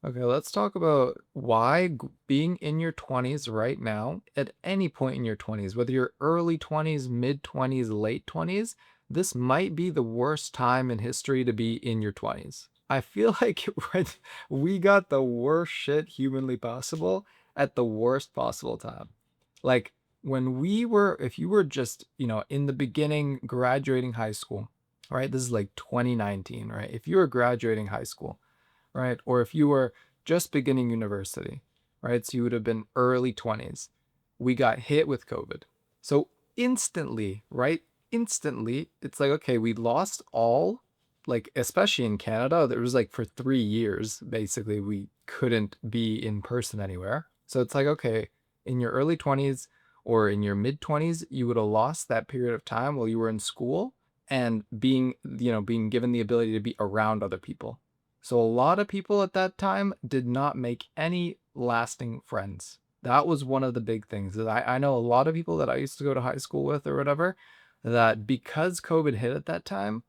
Okay, let's talk about why being in your 20s right now, at any point in your 20s, whether you're early 20s, mid 20s, late 20s, this might be the worst time in history to be in your 20s. I feel like we got the worst shit humanly possible at the worst possible time. Like if you were just, in the beginning graduating high school, right? This is like 2019, right? If you were graduating high school, right? Or if you were just beginning university, right? So you would have been early 20s. We got hit with COVID. So instantly, right? Instantly, it's like, okay, we lost all, like, especially in Canada, there was like for 3 years, basically, we couldn't be in person anywhere. So it's like, okay, in your early 20s or in your mid 20s, you would have lost that period of time while you were in school and being given the ability to be around other people. So a lot of people at that time did not make any lasting friends. That was one of the big things. That I know a lot of people that I used to go to high school with or whatever, that because COVID hit at that time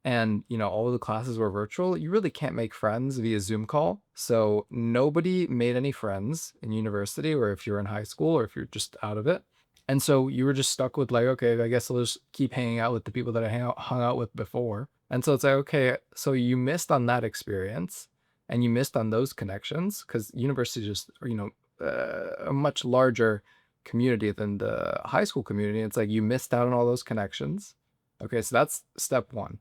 and all of the classes were virtual, you really can't make friends via Zoom call. So nobody made any friends in university or if you're in high school or if you're just out of it. And so you were just stuck with like, okay, I guess I'll just keep hanging out with the people that hung out with before. And so it's like, okay, so you missed on that experience and you missed on those connections because university is just, a much larger community than the high school community. It's like you missed out on all those connections. Okay, so that's step one,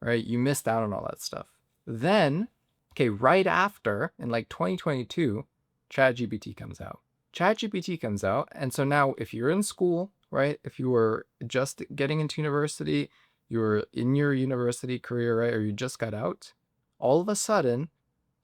right? You missed out on all that stuff. Then, okay, right after in like 2022, ChatGPT comes out. ChatGPT comes out. And so now if you're in school, right? If you were just getting into university, you were in your university career, right? Or you just got out, all of a sudden,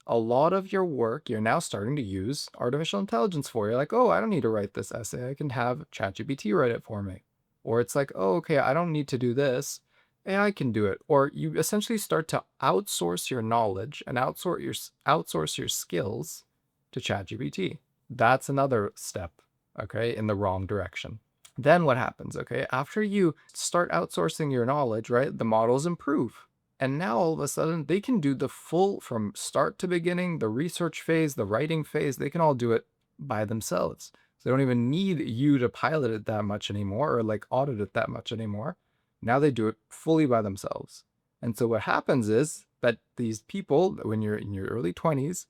a lot of your work you're now starting to use artificial intelligence for. You're like, oh, I don't need to write this essay. I can have ChatGPT write it for me. Or it's like, oh, okay, I don't need to do this. AI can do it. Or you essentially start to outsource your knowledge and outsource your skills to ChatGPT. That's another step, okay, in the wrong direction. Then what happens, okay? After you start outsourcing your knowledge, right, the models improve. And now all of a sudden they can do the full from start to beginning, the research phase, the writing phase, they can all do it by themselves. So they don't even need you to pilot it that much anymore or like audit it that much anymore. Now they do it fully by themselves. And so what happens is that these people, when you're in your early 20s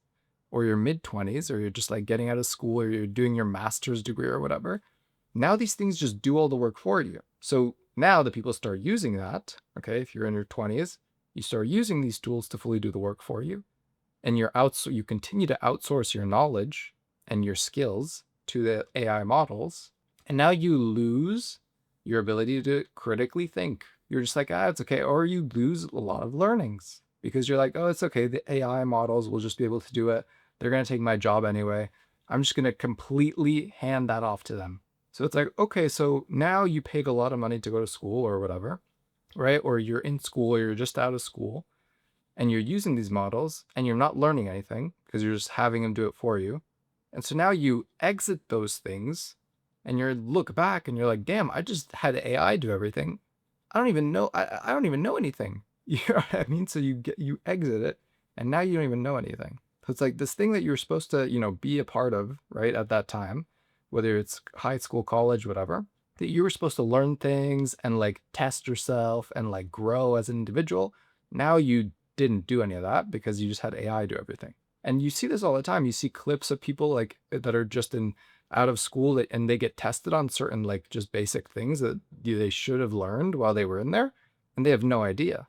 or your mid 20s, or you're just like getting out of school or you're doing your master's degree or whatever, now these things just do all the work for you. So now the people start using that, okay, if you're in your 20s, you start using these tools to fully do the work for you, and you continue to outsource your knowledge and your skills to the AI models, and now you lose your ability to critically think. You're just like, it's okay, or you lose a lot of learnings because you're like, oh, it's okay, the AI models will just be able to do it. They're going to take my job anyway. I'm just going to completely hand that off to them. So it's like, okay, so now you paid a lot of money to go to school or whatever, right? Or you're in school or you're just out of school and you're using these models and you're not learning anything because you're just having them do it for you. And so now you exit those things and you look back and you're like, damn, I just had AI do everything. I don't even know. I don't even know anything. You know what I mean? So you exit it and now you don't even know anything. So it's like this thing that you're supposed to, be a part of, right, at that time, whether it's high school, college, whatever, that you were supposed to learn things and like test yourself and like grow as an individual. Now you didn't do any of that because you just had AI do everything. And you see this all the time. You see clips of people like that are just in out of school and they get tested on certain like just basic things that they should have learned while they were in there and they have no idea.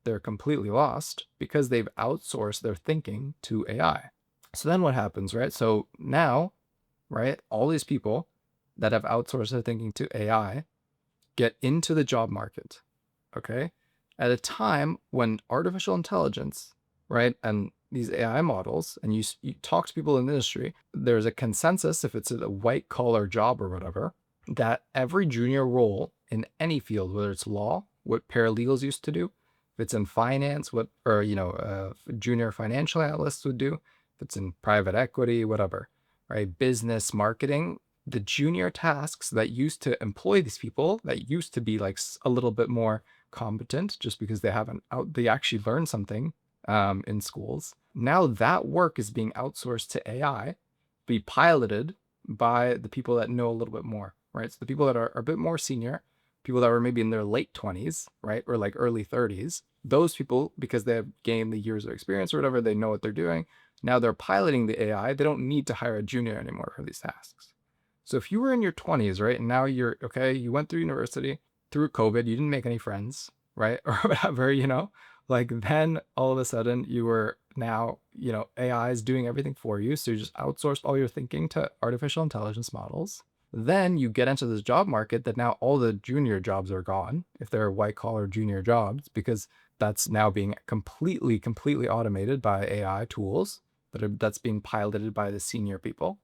They're completely lost because they've outsourced their thinking to AI. So then what happens, right? So now, right, all these people that have outsourced their thinking to AI get into the job market, okay? At a time when artificial intelligence, right, and these AI models, and you talk to people in the industry, there's a consensus, if it's a white collar job or whatever, that every junior role in any field, whether it's law, what paralegals used to do, if it's in finance, junior financial analysts would do, if it's in private equity, whatever, right, business, marketing, the junior tasks that used to employ these people that used to be like a little bit more competent just because they actually learned something in schools. Now that work is being outsourced to AI, be piloted by the people that know a little bit more, right? So the people that are a bit more senior, people that were maybe in their late 20s, right? Or like early 30s, those people, because they have gained the years of experience or whatever, they know what they're doing. Now they're piloting the AI. They don't need to hire a junior anymore for these tasks. So if you were in your 20s, right, and now you're okay, you went through university, through COVID, you didn't make any friends, right? Or whatever, like then all of a sudden you were now, AI is doing everything for you. So you just outsourced all your thinking to artificial intelligence models. Then you get into this job market that now all the junior jobs are gone, if they're white collar junior jobs, because that's now being completely automated by AI tools that's being piloted by the senior people.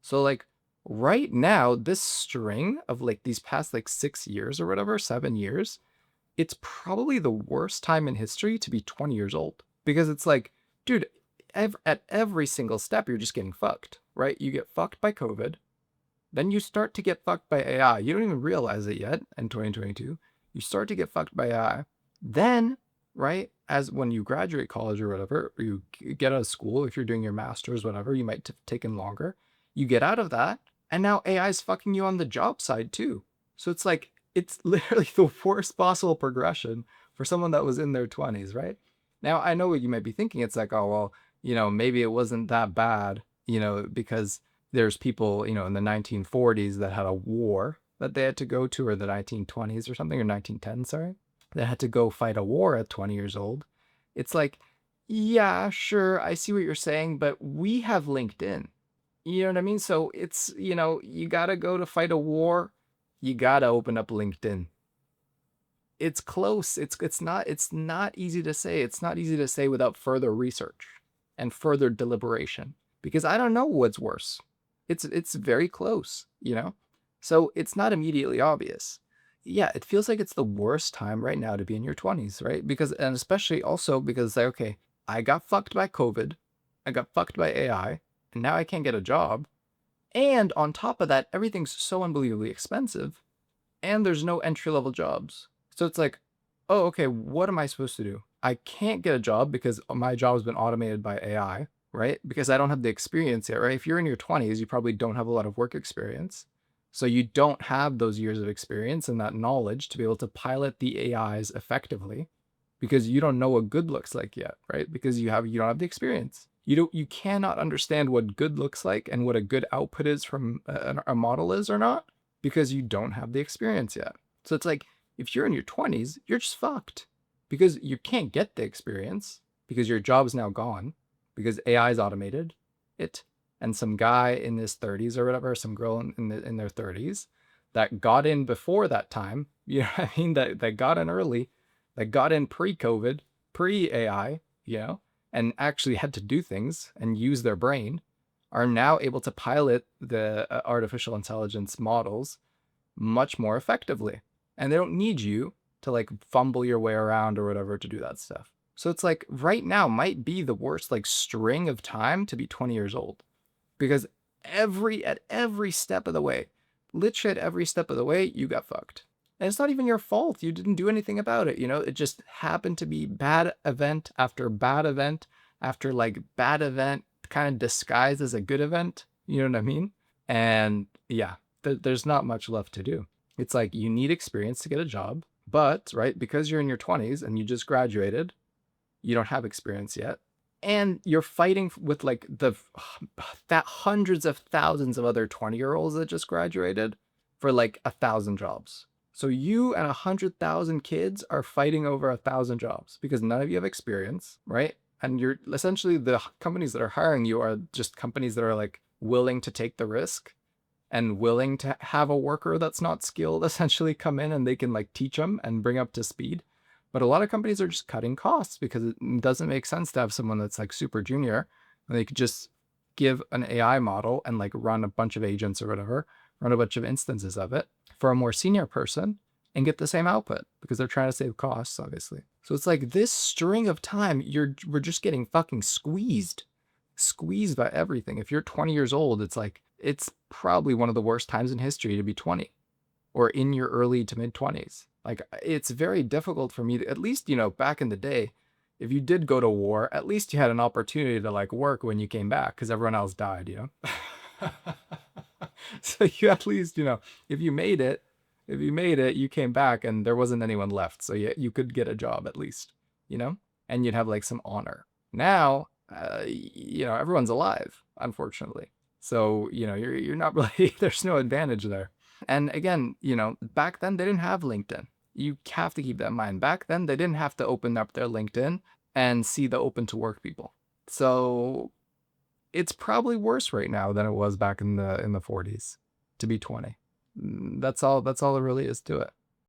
So like right now, this string of like these past like 6 years or whatever, 7 years, it's probably the worst time in history to be 20 years old, because it's like, dude, at every single step, you're just getting fucked, right? You get fucked by COVID. Then you start to get fucked by AI. You don't even realize it yet in 2022. You start to get fucked by AI. Then, right, as when you graduate college or whatever, or you get out of school, if you're doing your master's, whatever, you might taken longer. You get out of that, and now AI is fucking you on the job side too. So it's like, it's literally the worst possible progression for someone that was in their 20s, right? Now, I know what you might be thinking. It's like, oh, well, maybe it wasn't that bad, because there's people, in the 1940s that had a war that they had to go to, or the 1920s or something, or 1910, sorry, that had to go fight a war at 20 years old. It's like, yeah, sure, I see what you're saying, but we have LinkedIn. You know what I mean? So it's, you gotta go to fight a war, you gotta open up LinkedIn. It's close. It's not easy to say. It's not easy to say without further research and further deliberation, because I don't know what's worse. It's very close, So it's not immediately obvious. Yeah, it feels like it's the worst time right now to be in your 20s, right? Because, and especially also because, like, okay, I got fucked by COVID, I got fucked by AI, and now I can't get a job. And on top of that, everything's so unbelievably expensive, and there's no entry level jobs. So it's like, oh, okay, what am I supposed to do? I can't get a job because my job has been automated by AI, right? Because I don't have the experience yet, right? If you're in your 20s, you probably don't have a lot of work experience. So you don't have those years of experience and that knowledge to be able to pilot the AIs effectively, because you don't know what good looks like yet, right? Because you don't have the experience. You cannot understand what good looks like and what a good output is from a model is or not, because you don't have the experience yet. So it's like, if you're in your 20s, you're just fucked, because you can't get the experience, because your job's now gone, because AI is automated it. And some guy in his 30s or whatever, some girl in their 30s that got in before that time, you know what I mean? That got in early, that got in pre-COVID, pre-AI, and actually had to do things and use their brain, are now able to pilot the artificial intelligence models much more effectively. And they don't need you to like fumble your way around or whatever to do that stuff. So it's like right now might be the worst like string of time to be 20 years old, because at every step of the way, literally at every step of the way, you got fucked. And it's not even your fault. You didn't do anything about it. It just happened to be bad event after bad event after like bad event, kind of disguised as a good event. You know what I mean? And yeah, there's not much left to do. It's like you need experience to get a job, but right, because you're in your 20s and you just graduated, you don't have experience yet, and you're fighting with like that hundreds of thousands of other 20-year-olds that just graduated for like 1,000 jobs. So you and 100,000 kids are fighting over 1,000 jobs because none of you have experience, right? And you're essentially, the companies that are hiring you are just companies that are like willing to take the risk and willing to have a worker that's not skilled essentially come in, and they can like teach them and bring up to speed. But a lot of companies are just cutting costs because it doesn't make sense to have someone that's like super junior, and they could just give an AI model and like run a bunch of agents or whatever, run a bunch of instances of it for a more senior person and get the same output, because they're trying to save costs, obviously. So it's like this string of time, we're just getting fucking squeezed by everything. If you're 20 years old, it's like, it's probably one of the worst times in history to be 20 or in your early to mid 20s. Like, it's very difficult for me to, at least, back in the day, if you did go to war, at least you had an opportunity to like work when you came back because everyone else died, you know? So you at least, you know, if you made it, if you made it, you came back and there wasn't anyone left. So you could get a job at least, you know? And you'd have like some honor. Now, you know, everyone's alive, unfortunately. So, you know, you're not really there's no advantage there. And again, you know, back then they didn't have LinkedIn. You have to keep that in mind. Back then they didn't have to open up their LinkedIn and see the open to work people. So it's probably worse right now than it was back in the 40s to be 20. That's all there really is to it.